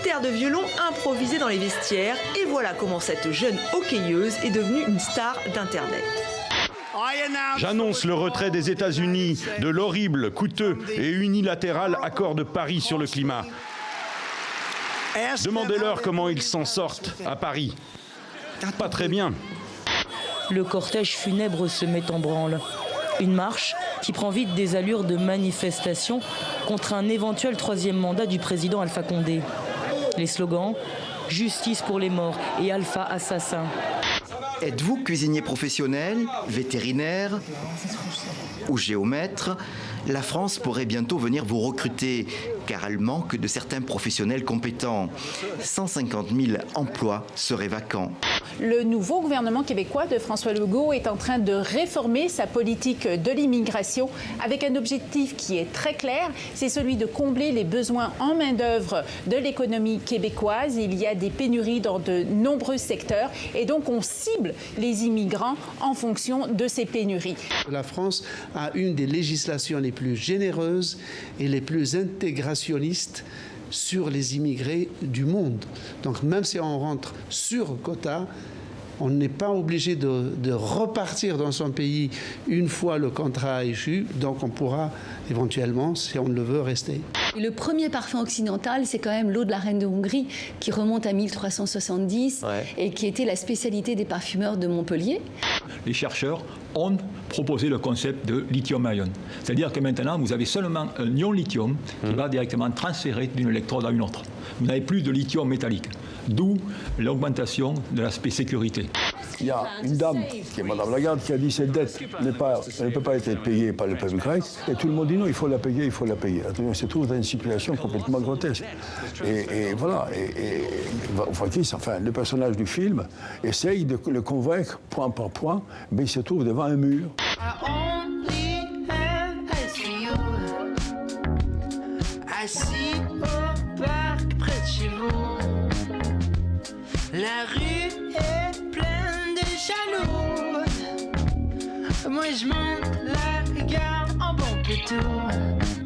petit air de violon improvisé dans les vestiaires. Et voilà comment cette jeune hockeyeuse est devenue une star d'Internet. J'annonce le retrait des États-Unis de l'horrible, coûteux et unilatéral accord de Paris sur le climat. Demandez-leur comment ils s'en sortent à Paris. Pas très bien. Le cortège funèbre se met en branle. Une marche qui prend vite des allures de manifestation contre un éventuel troisième mandat du président Alpha Condé. Les slogans « Justice pour les morts » et « Alpha assassin ». Êtes-vous cuisinier professionnel, vétérinaire ou géomètre? La France pourrait bientôt venir vous recruter, car elle manque de certains professionnels compétents. 150 000 emplois seraient vacants. Le nouveau gouvernement québécois de François Legault est en train de réformer sa politique de l'immigration avec un objectif qui est très clair, c'est celui de combler les besoins en main-d'œuvre de l'économie québécoise. Il y a des pénuries dans de nombreux secteurs et donc on cible les immigrants en fonction de ces pénuries. La France a une des législations les plus généreuses et les plus intégrationnistes sur les immigrés du monde. Donc même si on rentre sur quota, on n'est pas obligé de repartir dans son pays une fois le contrat échu, donc on pourra éventuellement, si on le veut, rester. Le premier parfum occidental, c'est quand même l'eau de la reine de Hongrie, qui remonte à 1370 et qui était la spécialité des parfumeurs de Montpellier. Les chercheurs ont proposé le concept de lithium-ion. C'est-à-dire que maintenant, vous avez seulement un ion lithium qui va directement transférer d'une électrode à une autre. Vous n'avez plus de lithium métallique, d'où l'augmentation de l'aspect sécurité. Il y a une dame, qui est Madame Lagarde, qui a dit que cette dette ne peut pas être payée par le peuple grec. Et tout le monde dit non, il faut la payer, il faut la payer. On se trouve dans une situation complètement grotesque. Et voilà. Enfin, le personnage du film essaye de le convaincre point par point, mais il se trouve devant un mur. Assis au parc près de chez vous, la rue est pleine de jaloux. Moi je monte la garde en bon pétou.